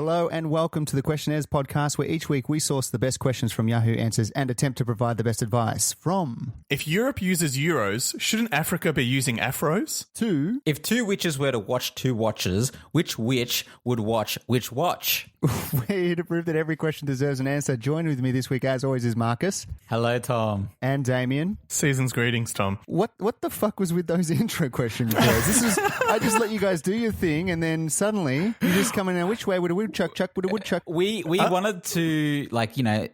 Hello and welcome to the Questionnaires podcast, where each week we source the best questions from Yahoo Answers and attempt to provide the best advice from... If Europe uses euros, shouldn't Africa be using afros? To... If two witches were to watch two watches, which witch would watch which watch? We're here to prove that every question deserves an answer. Joined with me this week, as always, is Marcus. Hello, Tom. And Damien. Season's greetings, Tom. What the fuck was with those intro questions, boys? This is... I just let you guys do your thing, and then suddenly you just come in and which way would a woodchuck chuck, would a woodchuck... We wanted to,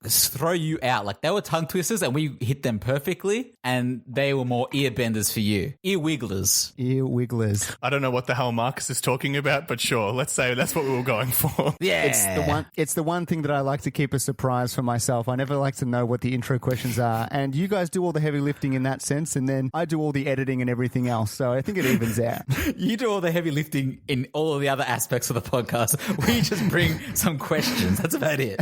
throw you out. Like, they were tongue twisters, and we hit them perfectly, and they were more ear benders for you. Ear wigglers. Ear wigglers. I don't know what the hell Marcus is talking about, but sure, let's say that's what we were going for. Yeah. It's the one thing that I like to keep a surprise for myself. I never like to know what the intro questions are, and you guys do all the heavy lifting in that sense, and then I do all the editing and everything else, so I think it evens out. You do all the heavy lifting in all of the other aspects of the podcast. We just bring some questions. That's about it.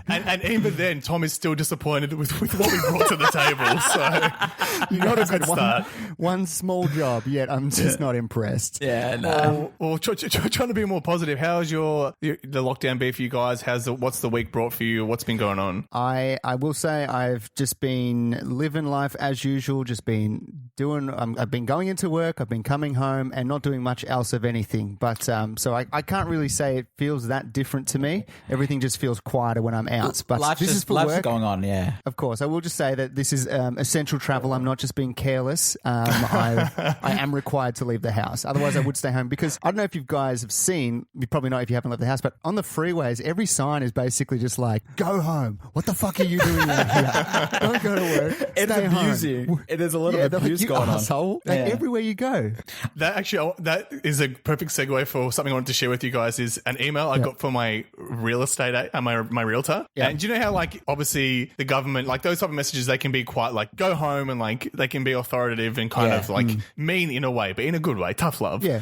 and even then, Tom is still disappointed with what we brought to the table, so not a good start. One small job, yet I'm just not impressed. Yeah, no. Well, trying to be more positive, how's the lockdown be for you guys? What's the week brought for you? What's been going on? I will say I've just been living life as usual, just been doing, I've been going into work, I've been coming home and not doing much else of anything. But so I can't really say it feels that different to me. Everything just feels quieter when I'm out. But this is for life's work. Going on, yeah. Of course. I will just say that this is essential travel. I'm not just being careless. I am required to leave the house. Otherwise, I would stay home because I don't know if you guys have seen, you probably not if you haven't left the house, but on the freeways, every sign is basically just like, go home. What the fuck are you doing out here? Don't go to work. It's Stay abusing. home. There's a lot of abuse going on. Like, everywhere you go. That is a perfect segue for something I wanted to share with you guys. Is an email I got for my real estate, my realtor. Yeah. And do you know how obviously the government, those type of messages, they can be quite go home, and they can be authoritative and kind of mean in a way, but in a good way, tough love. Yeah.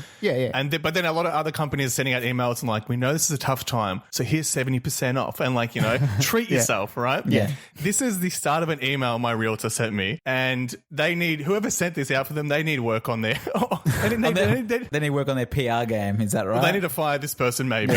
But then a lot of other companies are sending out emails and we know this is a tough time, so here's 70% off, and treat yourself, right? Yeah. This is the start of an email my realtor sent me, and they need, whoever sent this out for them, they need work on their They need work on their PR game. Is that right? Well, they need to fire this person, maybe.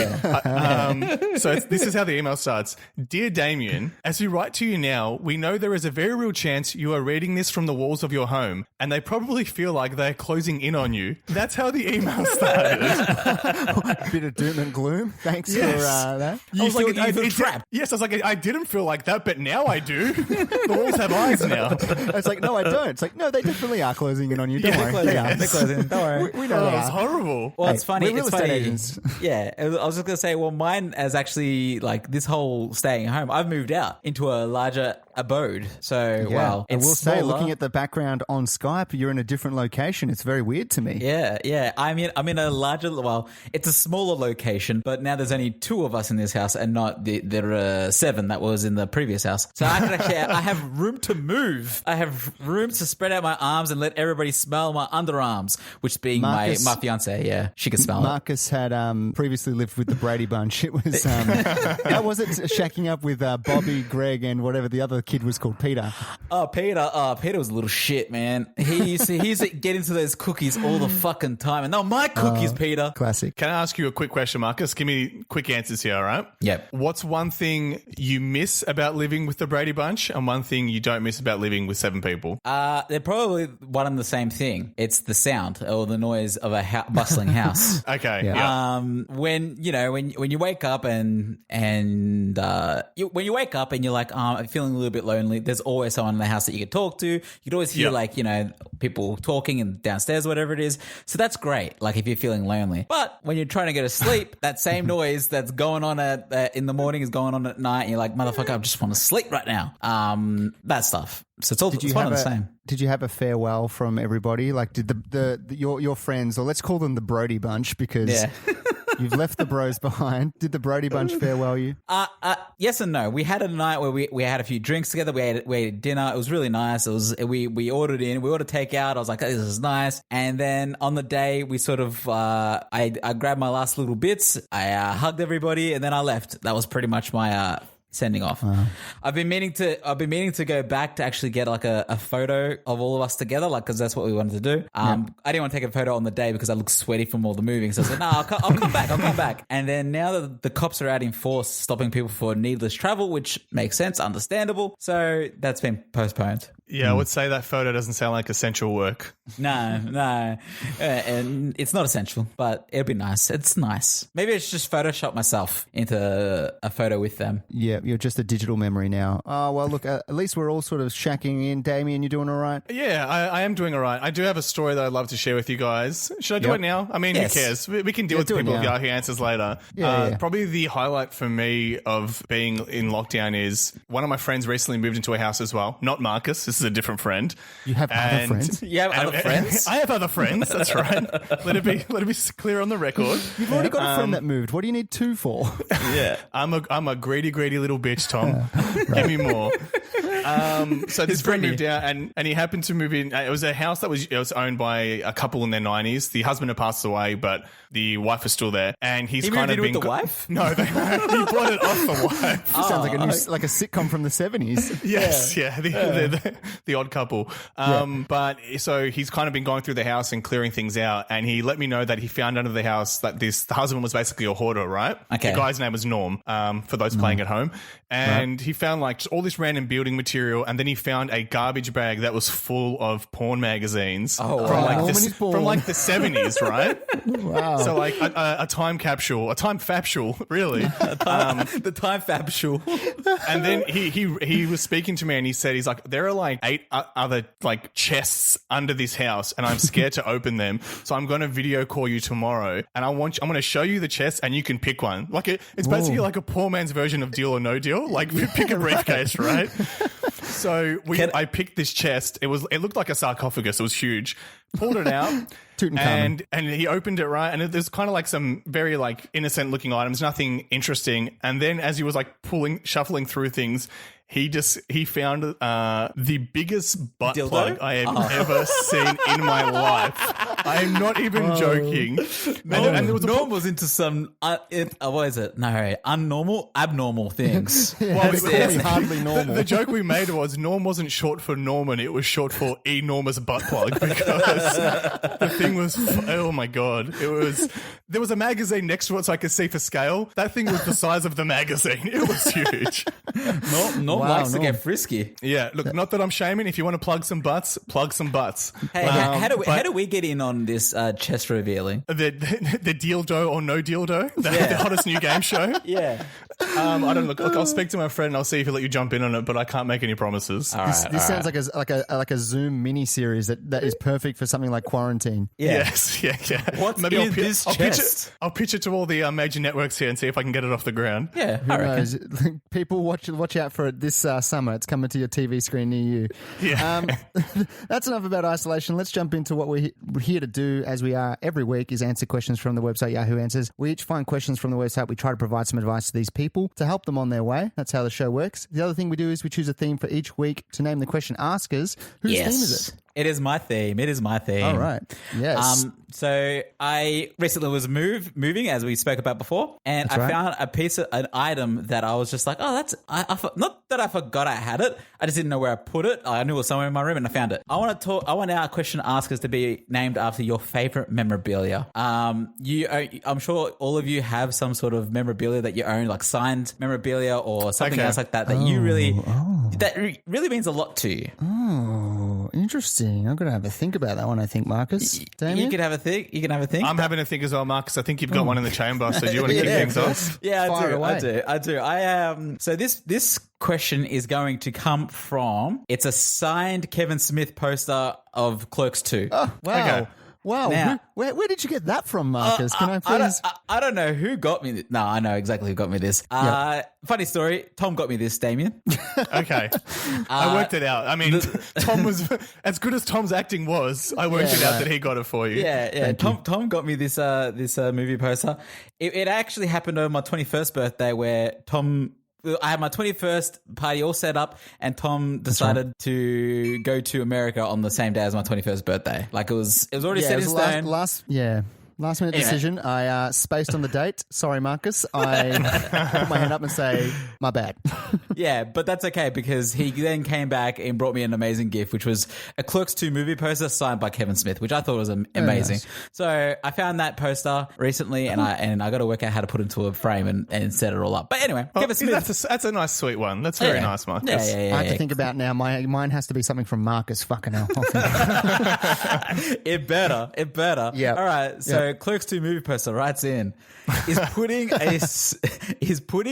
So this is how the email starts. Dear Damien, as we write to you now, we know there is a very real chance you are reading this from the walls of your home, and they probably feel like they're closing in on you. That's how the email started. A bit of doom and gloom. Thanks for that. You feel trapped. Yes, I was like, I didn't feel like that, but now I do. The walls have eyes now. It's like, no, I don't. It's like, no, they definitely are closing in on you. Don't worry. They're closing. Don't worry. We know It's horrible. Well, it's funny. we're real It's estate funny. agents. Yeah, I was just going to say, well, mine has actually, this whole staying home, I've moved out into a larger abode. So, wow. I will say, smaller. looking at the background on Skype, you're in a different location. It's very weird to me. Yeah. I'm in a larger, it's a smaller location, but now there's only 2 of us in this house and not there are 7 that was in the previous house. So I have room to move. I have room to spread out my arms and let everybody smell my underarms, which being my fiance. Yeah, she can smell Marcus had previously lived with the Brady Bunch. It was, how was it shacking up with Bobby, Greg, and whatever the other kid was called, Peter? Peter was a little shit, man. He used to get into those cookies all the fucking time. And they were my cookies, Peter. Classic. Can I ask you a quick question, Marcus? Give me quick answers here, all right? Yep. What's one thing you miss about living with the Brady Bunch and one thing you don't miss about living with 7 people? They're probably one and the same thing. It's the sound or the noise of a bustling house. Okay. Yeah. When you wake up when you wake up and you're like, I'm feeling a little bit lonely, there's always someone in the house that you can talk to. You could always hear people talking and downstairs, whatever it is. So that's great. If you're feeling lonely, but when you're trying to go to sleep, that same noise that's going on in the morning is going on at night. And you're like, motherfucker, I just want to sleep right now. That stuff. So it's all one and the same. Did you have a farewell from everybody? Did your friends, or let's call them the Brody Bunch, because you've left the bros behind. Did the Brody Bunch farewell you? Yes and no. We had a night where we had a few drinks together. We ate dinner. It was really nice. We ordered takeout. I was like, oh, this is nice. And then on the day, we sort of I grabbed my last little bits. I hugged everybody, and then I left. That was pretty much my sending off. I've been meaning to go back to actually get like a photo of all of us together, like because that's what we wanted to do. I didn't want to take a photo on the day because I look sweaty from all the moving. So I said, no, I'll come back. And then now that the cops are out in force stopping people for needless travel, which makes sense, understandable. So that's been postponed. Yeah, I would say that photo doesn't sound like essential work. No. And it's not essential, but it'll be nice. It's nice. Maybe it's just Photoshop myself into a photo with them. Yeah, you're just a digital memory now. Oh, well, look, at least we're all sort of shacking in. Damien, you doing all right? Yeah, I am doing all right. I do have a story that I'd love to share with you guys. Should I do it now? I mean, Yes. who cares? We can deal with do it people with now. Yahoo Answers later. Yeah. Probably the highlight for me of being in lockdown is one of my friends recently moved into a house as well. Not Marcus. This is a different friend. You have other friends? You have other friends? I have other friends. That's right. Let it be clear on the record. You've already got a friend that moved. What do you need two for? Yeah. I'm a greedy little bitch, Tom. Give me more. So this friend moved out, and he happened to move in. It was a house that was owned by a couple in their 90s. The husband had passed away, but the wife was still there. And he's He kind moved of in been with the wife? No, he bought it off the wife. Sounds like like a sitcom from the 70s. Yes, yeah, the odd couple. But so he's kind of been going through the house and clearing things out, and he let me know that he found under the house that the husband was basically a hoarder, right? Okay. The guy's name was Norm, for those playing at home. And he found like just all this random building material, and then he found a garbage bag that was full of porn magazines from like the 70s, right? Wow. So like a time capsule, a time fapsule, really. The time fapsule. And then he was speaking to me, and he said, he's like, there are like 8 other like chests under this house, and I'm scared to open them. So I'm going to video call you tomorrow, and I'm going to show you the chest, and you can pick one. Like it's basically like a poor man's version of Deal or No Deal. Like pick a briefcase, right? So I picked this chest. It looked like a sarcophagus. It was huge. Pulled it out. Tutankhamun. And he opened it, right, and there's kind of like some very like innocent looking items, nothing interesting. And then as he was like shuffling through things, he found the biggest butt Dildo? plug I have ever seen in my life. I am not even joking. And there was Norm was into some what is it? No, abnormal things. Well, It's hardly normal. The joke we made was Norm wasn't short for Norman, it was short for enormous butt plug, because the thing was, oh my God. There was a magazine next to it so I could see for scale. That thing was the size of the magazine. It was huge. Norm likes to get frisky. Yeah, look, not that I'm shaming. If you want to plug some butts, plug some butts. Hey, how do we get in on this chest revealing? The dildo or no dildo, the hottest new game show. Yeah. I don't look. I'll speak to my friend and I'll see if he'll let you jump in on it, but I can't make any promises. This sounds like a Zoom mini series that is perfect for something like quarantine. Yeah. Yes, yeah. What's in this chest? I'll pitch it to all the major networks here and see if I can get it off the ground. Yeah, Who I reckon. knows? People watch out for it this summer. It's coming to your TV screen near you. Yeah. That's enough about isolation. Let's jump into what we're here to do, as we are every week, is answer questions from the website Yahoo Answers. We each find questions from the website. We try to provide some advice to these people to help them on their way. That's how the show works. The other thing we do is we choose a theme for each week to name the question askers. Whose theme is it? It is my theme. All right. Yes. So I recently was moving, as we spoke about before, and I found an item that I was just like, oh, not that I forgot I had it. I just didn't know where I put it. I knew it was somewhere in my room, and I found it. I want our question askers to be named after your favorite memorabilia. I'm sure all of you have some sort of memorabilia that you own, like signed memorabilia or something else like that you really means a lot to you. Oh, interesting. I'm going to have a think about that one, I think, Marcus. Damien? You can have a think. I'm having a think as well, Marcus. I think you've got one in the chamber, so do you want to kick things off? Yeah, Fire away. I do. So this question is going to come from, it's a signed Kevin Smith poster of Clerks 2. Oh, wow. Okay. Wow. Now- Where did you get that from, Marcus? Can I please? I don't know who got me this. No, I know exactly who got me this. Funny story. Tom got me this, Damien. Okay. I worked it out. I mean, Tom was, as good as Tom's acting was, I worked it out that he got it for you. Yeah. Tom got me this movie poster. It actually happened on my 21st birthday, where I had my 21st party all set up, and Tom decided to go to America on the same day as my 21st birthday. Like it was already set in stone. Last minute decision. I spaced on the date. Sorry, Marcus. I put my hand up and say, my bad. Yeah, but that's okay because he then came back and brought me an amazing gift, which was a Clerks 2 movie poster signed by Kevin Smith, which I thought was amazing. Nice. So I found that poster recently, and I got to work out how to put it into a frame and set it all up. But anyway, Kevin Smith. That's a nice, sweet one. That's very nice, Marcus. Yeah. I have to think about now. Mine has to be something from Marcus. Fucking hell. It better. Yeah. All right. So Clerks 2 movie poster writes in is putting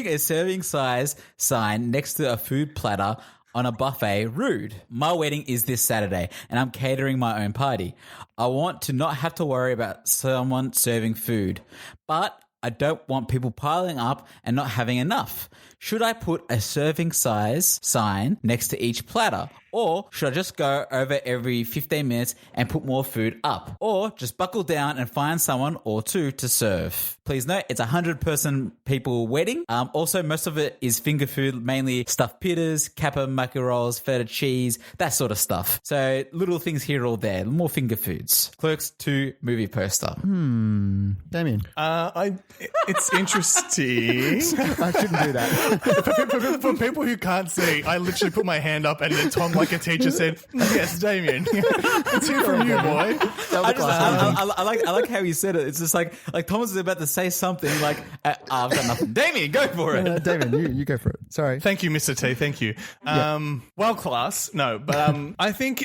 a serving size sign next to a food platter on a buffet rude. My wedding is this Saturday and I'm catering my own party. I want to not have to worry about someone serving food, but I don't want people piling up and not having enough. Should I put a serving size sign next to each platter? Or should I just go over every 15 minutes and put more food up? Or just buckle down and find someone or two to serve? Please note, it's a 100-person people wedding. Also, most of it is finger food, mainly stuffed pitas, kappa maki rolls, feta cheese, that sort of stuff. So little things here or there, more finger foods. Clerks 2 movie poster. Damien. It's interesting. I shouldn't do that. For people who can't see, I literally put my hand up and then Tom, like a teacher, said, "Yes, Damien, let's hear from you, boy." I like how he said it. It's just like Thomas is about to say something like, I've got nothing. Damien, go for it. Damien, you go for it. Sorry. Thank you, Mr. T. Thank you. Well, class. No, but I think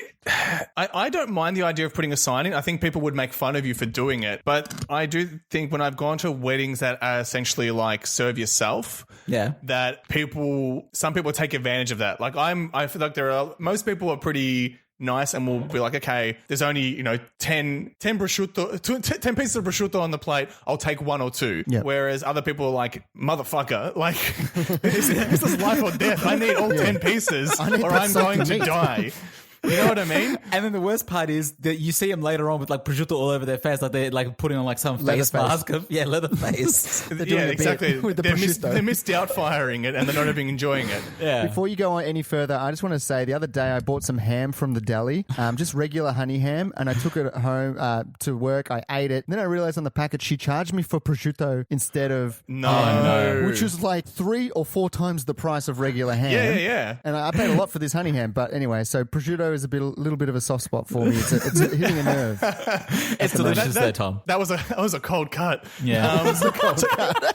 I don't mind the idea of putting a sign in. I think people would make fun of you for doing it. But I do think when I've gone to weddings that are essentially like serve yourself, that some people take advantage of that. Like I feel like most people are pretty nice and will be like, okay, there's only 10 prosciutto, 10 pieces of prosciutto on the plate. I'll take one or two. Yep. Whereas other people are like, motherfucker, like this is life or death. I need all 10 pieces or I'm going to die. You know what I mean? And then the worst part is that you see them later on with like prosciutto all over their face, like they're like putting on like some face mask of leather face. Exactly. With the they're misdoubtfiring it and they're not even enjoying it. Yeah. Before you go on any further, I just want to say the other day I bought some ham from the deli, just regular honey ham, and I took it home to work. I ate it. Then I realized on the packet she charged me for prosciutto instead of no, which was like 3 or 4 times the price of regular ham. Yeah. And I paid a lot for this honey ham, but anyway, so prosciutto is a little bit of a soft spot for me. It's hitting a nerve. It's delicious though, Tom. That was a cold cut. Yeah. It was a cold cut.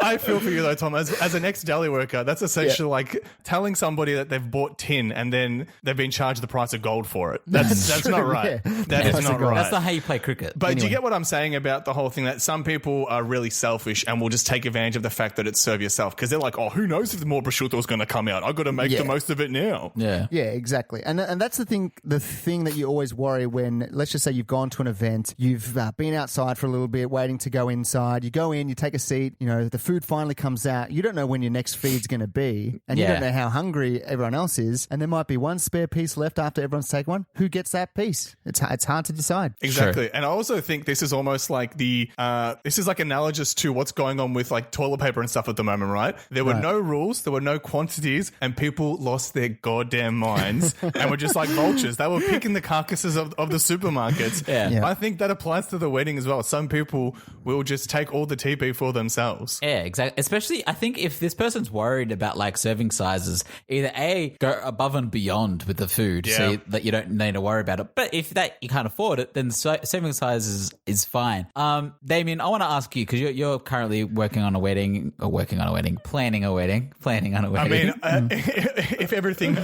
I feel for you though, Tom. As an ex-deli worker, that's essentially like telling somebody that they've bought tin and then they've been charged the price of gold for it. That's not right. Yeah. That is not right. That's not how you play cricket. But do you get what I'm saying about the whole thing that some people are really selfish and will just take advantage of the fact that it's serve yourself because they're like, oh, who knows if more prosciutto is going to come out? I've got to make the most of it now. Yeah, exactly. And that's the thing that you always worry when, let's just say you've gone to an event, you've been outside for a little bit, waiting to go inside. You go in, you take a seat, the food finally comes out. You don't know when your next feed's going to be, and you don't know how hungry everyone else is, and there might be one spare piece left after everyone's taken one. Who gets that piece? It's hard to decide. Exactly. Sure. And I also think this is almost like this is like analogous to what's going on with like toilet paper and stuff at the moment, right? There were no rules, there were no quantities, and people lost their goddamn minds and were just like vultures. They were picking the carcasses of the supermarkets. Yeah. I think that applies to the wedding as well. Some people will just take all the TP for themselves. Yeah, exactly. Especially, I think if this person's worried about like serving sizes, either A, go above and beyond with the food so that you don't need to worry about it. But if that you can't afford it, then serving sizes is fine. Damien, I want to ask you, because you're currently planning a wedding. I mean, if everything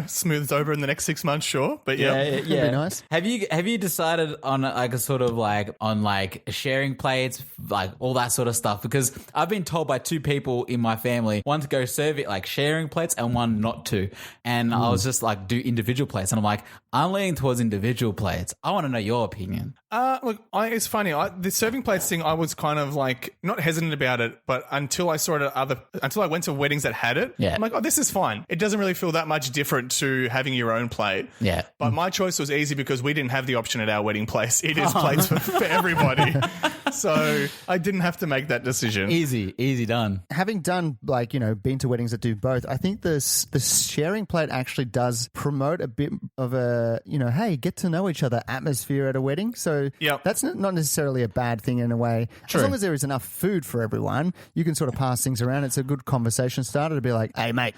smooths over in the next 6 months, sure. But yeah. Be nice. Have you decided on like a sort of like on like sharing plates, like all that sort of stuff? Because I've been told by 2 people in my family, one to go serve it like sharing plates and one not to. And I was just like, do individual plates. And I'm like, I'm leaning towards individual plates. I want to know your opinion. Look, it's funny. The serving plates thing, I was kind of like not hesitant about it, but until I saw it until I went to weddings that had it, Yeah. I'm like, oh, this is fine. It doesn't really feel that much different to having your own plate. Yeah. But my choice was easy because we didn't have the option at our wedding place. It is plates for everybody. So I didn't have to make that decision. Easy done. Having done, like, been to weddings that do both, I think the sharing plate actually does promote a bit of a, hey, get to know each other atmosphere at a wedding. So Yep. that's not necessarily a bad thing in a way. True. As long as there is enough food for everyone, you can sort of pass things around. It's a good conversation starter to be like, hey, mate,